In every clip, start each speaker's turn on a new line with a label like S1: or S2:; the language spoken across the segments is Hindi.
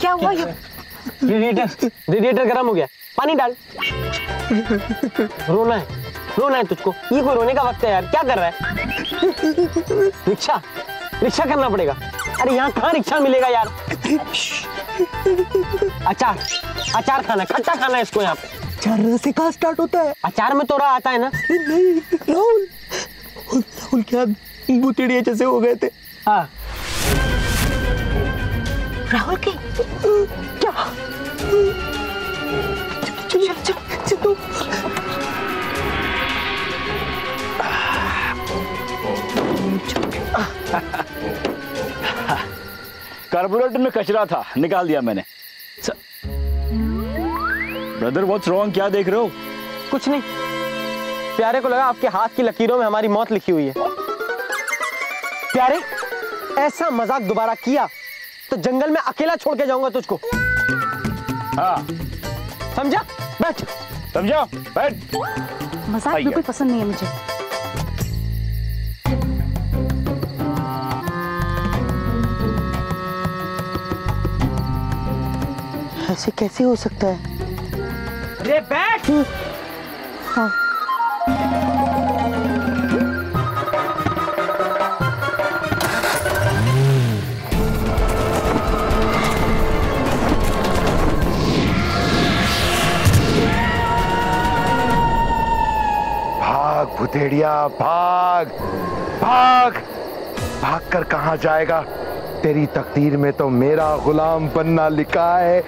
S1: क्या हुआ? ये
S2: रेडिएटर गर्म हो गया, पानी डाल। रोना है तुझको? ये कोई रोने का वक्त है यार, क्या कर रहा है? रिक्शा करना पड़ेगा। अरे यहाँ कहाँ रिक्शा मिलेगा यार? अचार खाना, खट्टा खाना है इसको यहाँ पे।
S3: अचार से कहाँ स्टार्ट होता है?
S2: अचार में तो रहा आता है ना।
S3: नहीं राहुल, उनके हाथ भूतिड़िया जैसे हो गए थे।
S2: हाँ
S1: राहुल के क्या? चलो।
S4: कार्बोरेटर में कचरा था, निकाल दिया मैंने। Brother what's wrong? क्या देख रहे हो?
S2: कुछ नहीं, प्यारे को लगा आपके हाथ की लकीरों में हमारी मौत लिखी हुई है। प्यारे, ऐसा मजाक दोबारा किया तो जंगल में अकेला छोड़ के जाऊंगा तुझको।
S4: हाँ
S2: समझा? बैठ।
S4: समझा? बैठ।
S1: मजाक बिल्कुल पसंद नहीं है मुझे।
S3: ऐसे कैसे हो सकता है?
S2: अरे बैठ।
S3: हाँ।
S5: भाग भुतेड़िया, भाग भाग। भाग कर कहाँ जाएगा? तेरी तकदीर में तो मेरा गुलाम बनना लिखा है।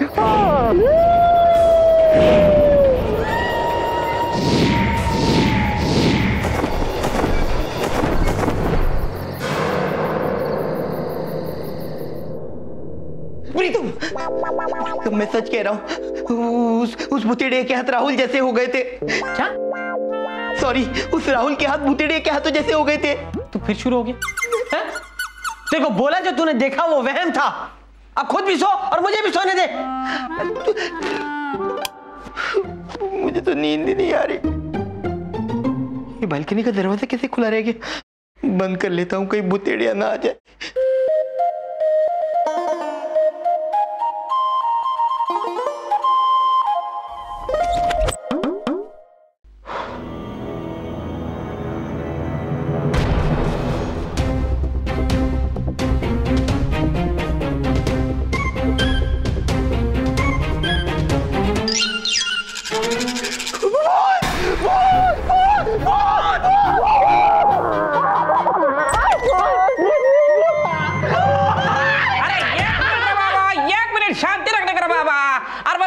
S3: तो मैं सच कह रहा हूँ, उस भुतेड़िया के हाथ राहुल जैसे हो गए थे।
S2: क्या?
S3: सॉरी, उस राहुल के हाथ भुतेड़िया के हाथों जैसे हो गए थे।
S2: तो फिर शुरू हो गया? तेरे को बोला जो तूने देखा वो वहम था। अब खुद भी सो और मुझे भी सोने दे।
S3: मुझे तो नींद ही नहीं आ रही। ये बालकनी का दरवाजा कैसे खुला रहेगा? बंद कर लेता हूँ, कहीं भुतेड़िया ना आ जाए।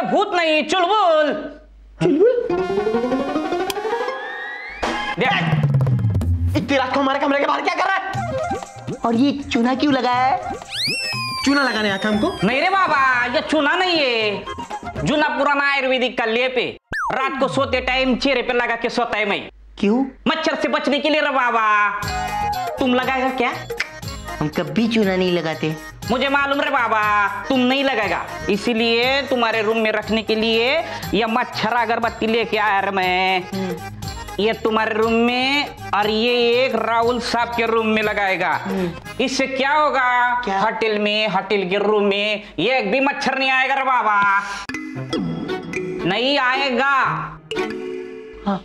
S6: भूत नहीं, चुलबुल।
S3: इतनी रात को हमारे कमरे के बाहर क्या कर रहा है? और ये चूना क्यों लगाया है?
S2: चूना लगाने आया था हमको?
S6: नहीं रे बाबा, ये चूना नहीं है, जूना पुराना आयुर्वेदिक का लेप है। रात को सोते टाइम चेहरे पे लगा के सोता है मैं।
S3: क्यों?
S6: मच्छर से बचने के लिए रे बाबा। तुम लगाएगा क्या?
S3: हम कभी चूना नहीं लगाते।
S6: मुझे मालूम रे बाबा, तुम नहीं लगाएगा, इसीलिए तुम्हारे रूम में रखने के लिए यह मच्छर अगरबत्ती लेके आया रे मैं। ये तुम्हारे रूम में और ये एक राहुल साहब के रूम में लगाएगा। इससे क्या होगा? होटल के रूम में एक भी मच्छर नहीं आएगा रे बाबा, नहीं आएगा। हाँ।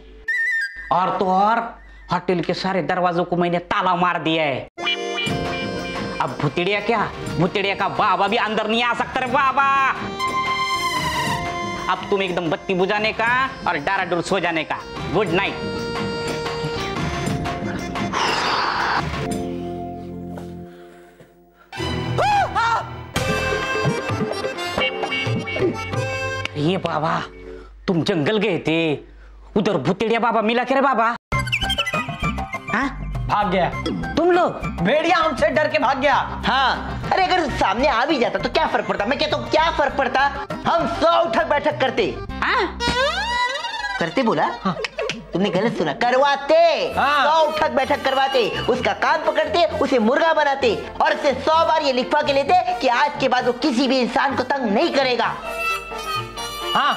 S6: और तो और होटल के सारे दरवाजों को मैंने ताला मार दिया है। अब भुतेड़िया का बाबा भी अंदर नहीं आ सकता रे बाबा। अब तुम एकदम बत्ती बुझाने का और डाराडूर सो जाने का। Good night. ये बाबा, तुम जंगल गए थे, उधर भुतेड़िया बाबा मिला क्या रे बाबा? हाँ?
S2: भाग गया।
S6: तुम लोग?
S2: भेड़िया हमसे डर के भाग गया।
S3: हाँ, अरे अगर सामने आ भी जाता तो क्या फर्क पड़ता? मैं कहता हूँ क्या फर्क पड़ता? हम 100 उठक बैठक करते।
S6: हाँ?
S3: करते बोला? हाँ। तुमने गलत सुना, करवाते। 100 उठक बैठक करवाते, उसका कान पकड़ते, उसे मुर्गा बनाते और उसे 100 बार ये लिखवा के लेते कि आज के बाद वो किसी भी इंसान को तंग नहीं करेगा।
S6: हाँ,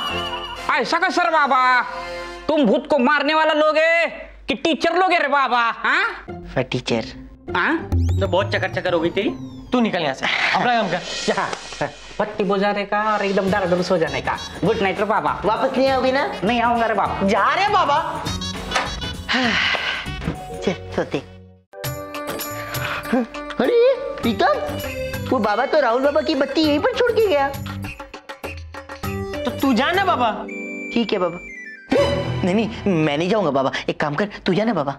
S6: ऐसा कैसे रे बाबा? तुम भूत को मारने वाला लोग है कि टीचर लोग है रे बाबा? हाँ?
S3: टीचर।
S6: हाँ?
S2: तो बहुत चकर चकर हो गई तेरी। तू निकल यहाँ से, अपना काम कर।
S6: क्या पट्टी बुझाने का और एकदम डर सो जाने का। गुड नाइट रे बाबा।
S3: वापस नहीं आओगी ना?
S6: नहीं आऊंगा रे बाबा।
S2: जा रहे बाबा।
S3: चल सोते। अरे प्रीतम, वो बाबा तो राहुल बाबा की बत्ती यहीं पर छोड़ के गया।
S2: तो तू जाना बाबा।
S3: ठीक है बाबा। नहीं नहीं, मैं नहीं जाऊंगा बाबा। एक काम कर, तू जाना बाबा।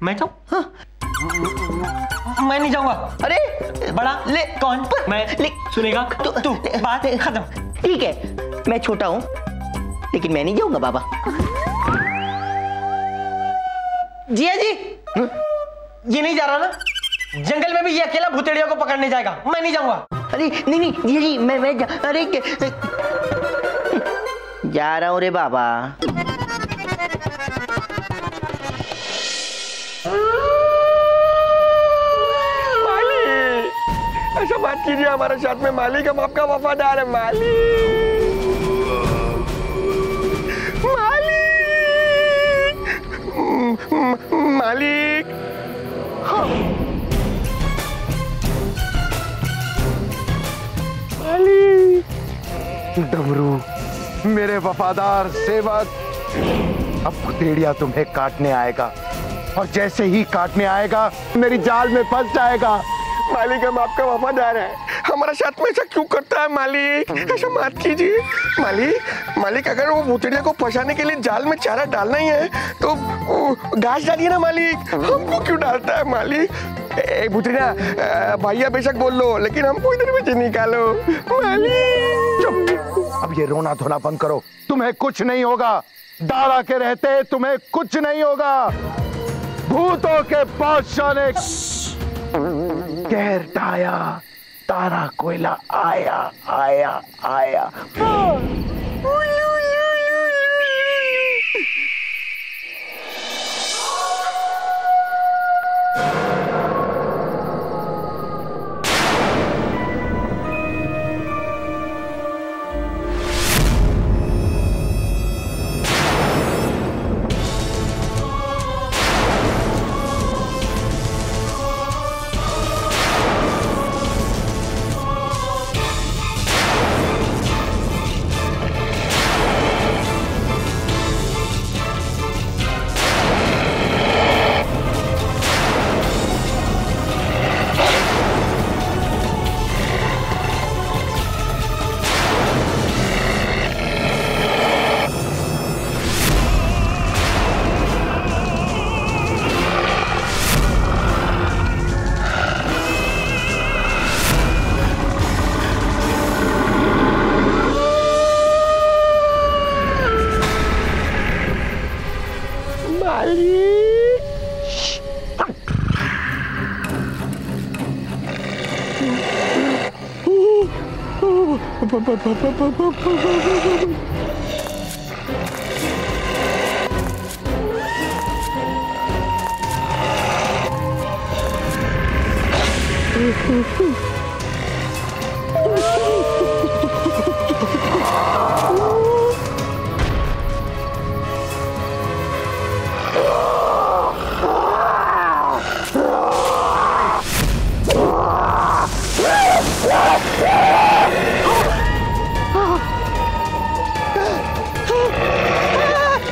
S2: मैं जाऊँ?
S3: हाँ।
S2: मैं नहीं जाऊंगा।
S3: अरे
S2: बड़ा
S3: ले
S2: कौन?
S3: मैं
S2: ले सुनेगा तू बात खत्म।
S3: ठीक है, मैं छोटा हूँ लेकिन मैं नहीं जाऊंगा बाबा।
S2: जिया जी, ये नहीं जा रहा ना? जंगल में भी ये अकेला भुतेड़िया को पकड़ने जाएगा, मैं नहीं जाऊंगा।
S3: अरे नहीं नहीं जिया जी, मैं अरे जा रहा हूँ रे बाबा।
S7: ऐसा बात कीजिए हमारे साथ में मालिक, हम आपका वफादार है मालिक। मालिक हाँ। मालिक
S5: डमरू, मेरे वफादार सेवक, अब भुतेड़िया तुम्हें काटने आएगा और जैसे ही काटने आएगा मेरी जाल में फंस जाएगा।
S7: मालिक हम आपका वफादार है, हमारे साथ में ऐसा क्यों करता है मालिक? ऐसा मत कीजिए मालिक। अगर वो भुतेड़िया को फंसाने के लिए जाल में चारा डालना ही है तो घास डालिए ना मालिक, हमको क्यों डालता है मालिक? भुतेड़िया भैया बेशक बोल लो लेकिन हमको इधर में से निकालो मालिक।
S5: चुप, अब ये रोना धोना बंद करो। तुम्हें कुछ नहीं होगा, दारा के रहते तुम्हें कुछ नहीं होगा। भूतों के बादशाह ने कहर ढाया, तारा कोयला आया आया आया।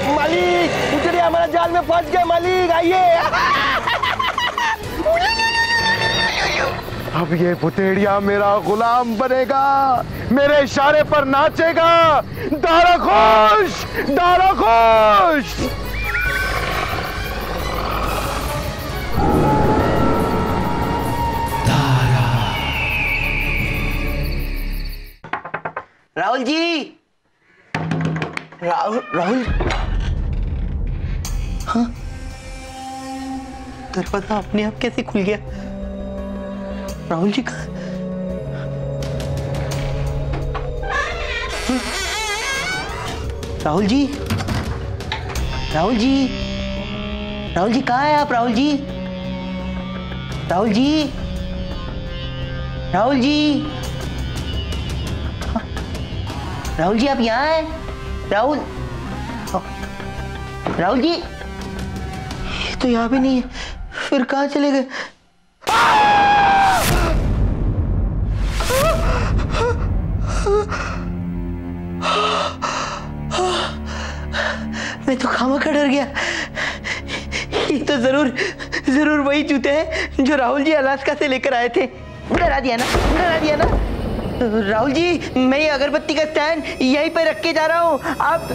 S7: मालिक भुतेड़िया हमारे जाल में फंस गए मालिक, आइए।
S5: अब ये भुतेड़िया मेरा गुलाम बनेगा, मेरे इशारे पर नाचेगा। दारा खुश, दारा खुश।
S3: राहुल जी, राहुल हाँ, दरवाजा अपने आप कैसे खुल गया? राहुल जी कहाँ? राहुल जी, राहुल जी, राहुल जी कहाँ है आप? राहुल जी, राहुल जी, राहुल जी, राहुल जी आप यहाँ हैं? राहुल, राहुल जी, ये तो यहाँ भी नहीं है, फिर कहाँ चले गए? मैं तो खामखा डर गया। ये तो जरूर वही जूते हैं जो राहुल जी अलास्का से लेकर आए थे। डरा दिया ना। राहुल जी, मैं ये अगरबत्ती का स्टैंड यहीं पे रख के जा रहा हूँ, आप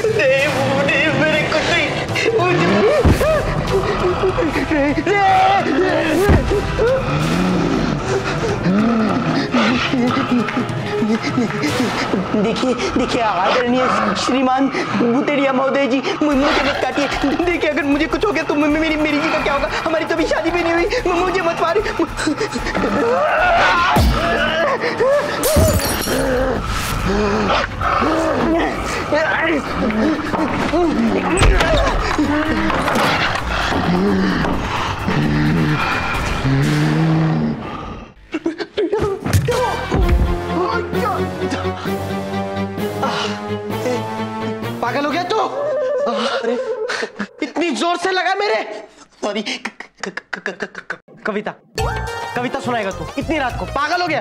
S3: नहीं, मेरे कुछ नहीं। देखिए आदरणीय श्रीमान भूतेड़िया महोदय जी, मुझे मत काटिए। देखिए अगर मुझे कुछ हो गया तो मेरी जी का क्या होगा? हमारी तो अभी शादी भी नहीं हुई। मुझे मत मारे।
S2: पागल हो गया तू? अरे इतनी जोर से लगा मेरे।
S3: सॉरी।
S2: कविता सुनाएगा तू इतनी रात को? पागल हो गया?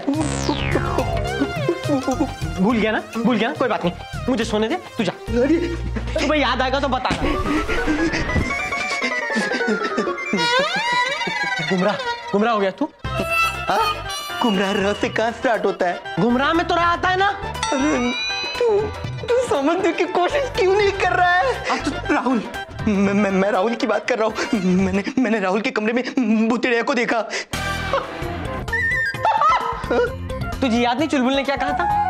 S2: भूल गया ना? कोई बात नहीं, मुझे सोने दे, तू जा। तुम्हें याद आएगा तो बताना। गुमराह हो गया तू?
S3: गुमराह र से कहाँ स्टार्ट होता है?
S2: गुमराह में तो रहा आता है ना।
S3: तू समझने की कोशिश क्यों नहीं कर रहा है? अब तो राहुल, मैं राहुल की बात कर रहा हूँ। मैंने राहुल के कमरे में भूतेड़िया को देखा।
S2: तुझे याद नहीं चुलबुल ने क्या कहा था?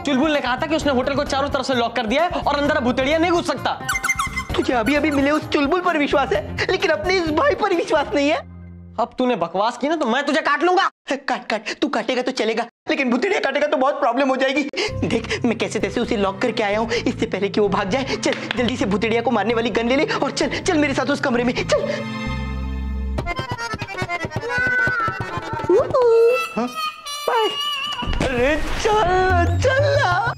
S2: चुलबुल ने कहा था कि उसने होटल को चारों तरफ से लॉक कर दिया है और अंदर भूतेड़िया नहीं घुस सकता।
S3: तुझे अभी मिले उस चुलबुल पर विश्वास है, लेकिन अपने इस भाई पर विश्वास नहीं है।
S2: अब तूने बकवास की ना तो मैं तुझे काट लूंगा।
S3: काट, तू काटेगा तो चलेगा, लेकिन भूतेड़िया काटेगा तो बहुत प्रॉब्लम हो जाएगी। देख, मैं कैसे तैसे उसे लॉक करके आया हूँ, इससे पहले कि वो भाग जाए। चल जल्दी से भूतेड़िया को मारने वाली गन ले ले और चल मेरे साथ उस कमरे में चल। अरे चल।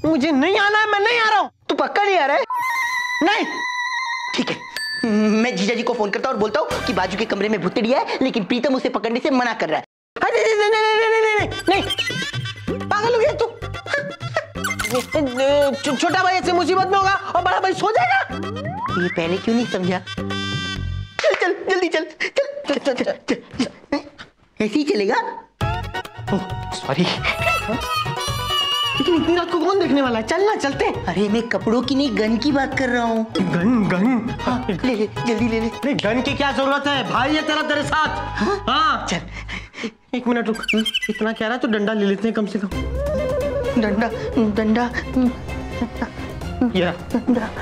S2: मुझे नहीं आना है, मैं नहीं आ रहा हूँ।
S3: तू पक्का नहीं आ रहा है?
S2: नहीं।
S3: ठीक है, मैं जीजा जी को फोन करता हूँ और बोलता हूँ कि बाजू के कमरे में भूतेड़िया है, लेकिन प्रीतम उसे पकड़ने से मना कर रहा है।
S2: नहीं, पागल हो गया तू? छोटा भाई ऐसे मुसीबत में होगा और बड़ा भाई सो जाएगा।
S3: ये पहले क्यों नहीं समझा? चल जल्दी चल। ऐसे ही चलेगा?
S2: सॉरी, लेकिन इतनी रात को कौन देखने वाला है? चलना, चलते।
S3: अरे मैं कपड़ों की नहीं, गन की बात कर रहा हूँ।
S2: गन?
S3: हाँ, ले जल्दी ले ले।
S2: नहीं, गन की क्या जरूरत है? भाई है तेरे साथ। हाँ
S3: चल,
S2: एक मिनट रुक। इतना कह रहा तो डंडा ले लेते हैं कम से कम।
S3: डंडा
S2: ये रहा। ये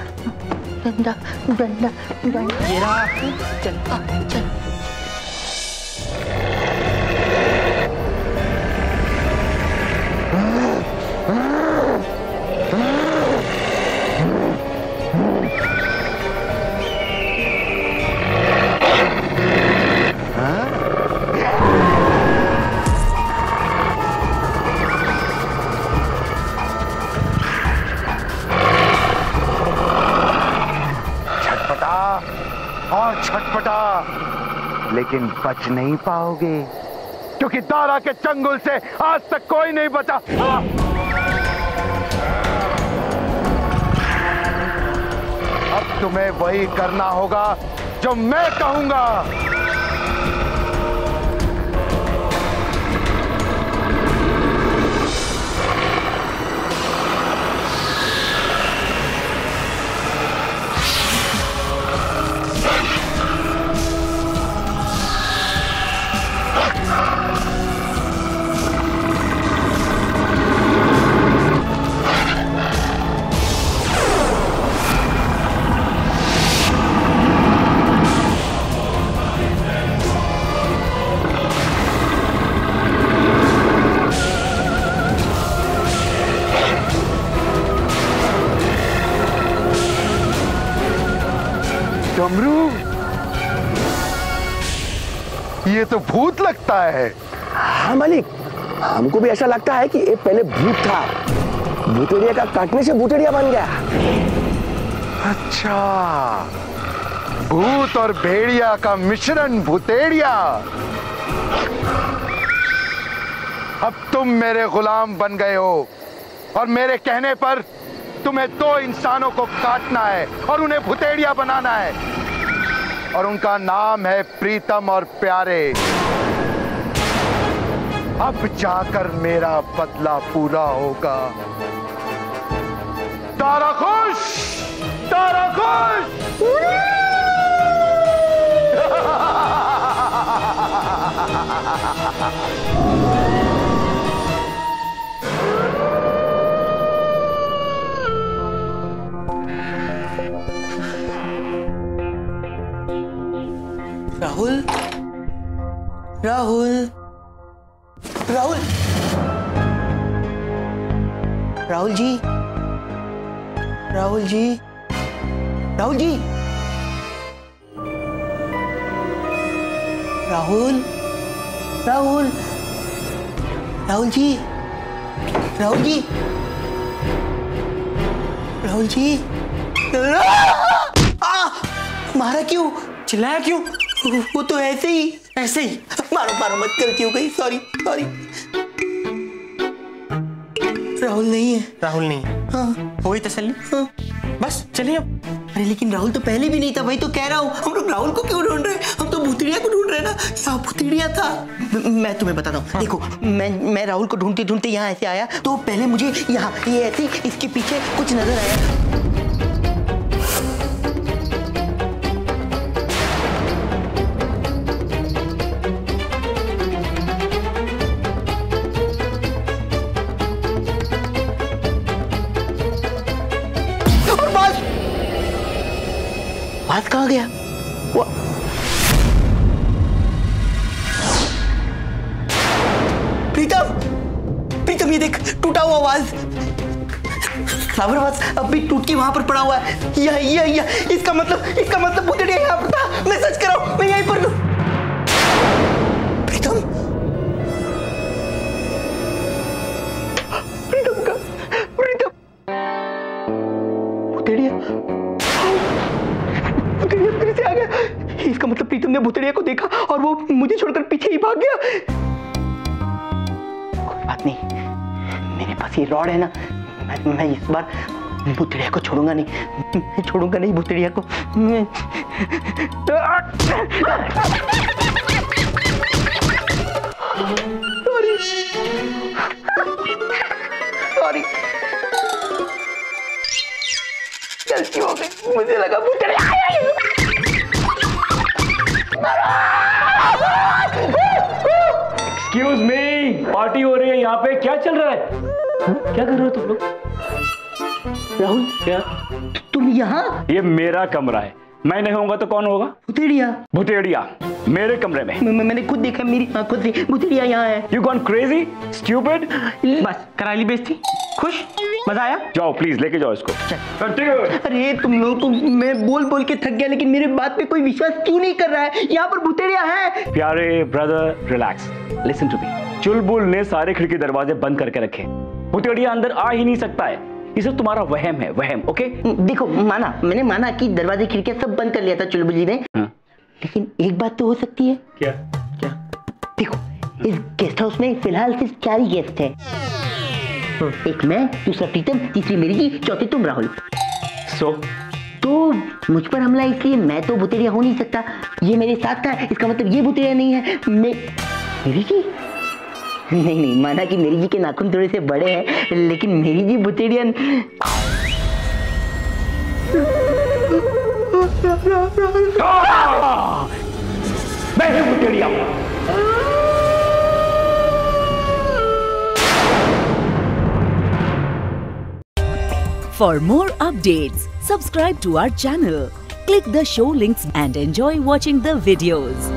S2: रहा।
S3: चल।
S5: छटपटा, लेकिन बच नहीं पाओगे, क्योंकि दारा के चंगुल से आज तक कोई नहीं बचा। अब तुम्हें वही करना होगा जो मैं कहूंगा। डमरू, ये तो भूत लगता है।
S7: हाँ मालिक, हमको भी ऐसा लगता है कि ये पहले भूत था, भूतेड़िया का काटने से भूतेड़िया बन गया।
S5: अच्छा, भूत और भेड़िया का मिश्रण भूतेड़िया। अब तुम मेरे गुलाम बन गए हो और मेरे कहने पर तुम्हें 2 इंसानों को काटना है और उन्हें भूतेड़िया बनाना है, और उनका नाम है प्रीतम और प्यारे। अब जाकर मेरा बदला पूरा होगा। तारा खुश, तारा खुश।
S3: राहुल, राहुल, राहुल, राहुल जी, राहुल जी, राहुल जी, राहुल, राहुल, राहुल जी, राहुल जी, राहुल जी, मारा क्यों? चिल्लाया क्यों? वो तो ऐसे ही, ऐसे ही। मारो मारो मत, गलती हो गई, सॉरी सॉरी। राहुल नहीं है। राहुल नहीं है। हाँ, हो गई तसल्ली। हाँ, बस चलिए अब। अरे लेकिन राहुल तो पहले भी नहीं था, वही तो कह रहा हूँ। हम लोग राहुल को क्यों ढूंढ रहे हैं? हम तो भूतिड़िया को ढूंढ रहे हैं ना। यहाँ भूतिड़िया था। मैं तुम्हें बताता हूँ। हाँ। देखो, मैं राहुल को ढूंढते ढूंढते यहाँ ऐसे आया, तो पहले मुझे यहाँ ये ऐसे इसके पीछे कुछ नजर आया। बात कहाँ गया? वो प्रीतम, प्रीतम ये देख, टूटा हुआ वाज, फ्लावर वाज अब भी टूट के वहां पर पड़ा हुआ है। यह इसका मतलब भूतिड़िया यहाँ पर था। मैं सच कर रहा हूँ, मैं यहीं पर हूँ। प्रीतम, प्रीतम का, प्रीतम, भूतिड़िया फिर से आ गया। इसका मतलब प्रीतम ने भूतिड़िया को देखा और वो मुझे छोड़कर पीछे ही भाग गया। कोई बात नहीं, मेरे पास ये रॉड है ना, मैं इस बार भूतिड़िया को छोड़ूंगा नहीं, मैं छोड़ूंगा नहीं भूतिड़िया को। सॉरी सॉरी, गलती हो गई, मुझे लगा भूतिड़िया।
S4: एक्सक्यूज मी, पार्टी हो रही है यहाँ पे, क्या चल रहा है? क्या कर रहे हो तुम लोग?
S3: राहुल,
S4: क्या
S3: तुम यहाँ?
S4: ये मेरा कमरा है, मैं नहीं होऊंगा तो कौन होगा?
S3: भूतिड़िया।
S4: भूतिड़िया मेरे कमरे में।
S3: मैंने खुद देखा, मेरी आंखों से भूतिड़िया यहाँ है।
S4: You gone crazy? Stupid?
S6: बस करा ली बेइज्जती। खुश? मजा आया?
S4: जाओ प्लीज, लेके जाओ इसको।
S3: अरे तुम लोग को मैं बोल बोल के थक गया, लेकिन मेरे बात पे कोई विश्वास क्यों नहीं कर रहा है? यहाँ पर भूतिड़िया है।
S4: प्यारे brother, relax, listen to me. Chulbul ने सारे खिड़की दरवाजे बंद करके रखे, भूतिड़िया अंदर आ ही नहीं सकता है। ये सब तुम्हारा वहम है, वहम। ओके
S3: देखो, मैंने माना कि दरवाजे खिड़कियां सब बंद कर लिया था चुलबुल जी ने। लेकिन एक बात तो हो सकती है।
S4: क्या?
S3: देखो, इस गेस्ट हाउस में फिलहाल सिर्फ 4 ही गेस्ट हैं। एक मैं, दूसरा प्रीतम, तीसरी मेरी जी, चौथी तुम राहुल। तो मुझ पर हमला इसलिए मैं तो भूतिड़िया हो नहीं सकता। ये मेरे साथ था, इसका मतलब ये भूतिड़िया नहीं है। मेरी जी? नहीं, माना कि मेरी जी के नाखून थोड़े से बड़े हैं, लेकिन मेरी जी भूतिड़िया।
S4: मैं भूतिड़िया।
S8: For more updates, subscribe to our channel, click the show links and enjoy watching the videos.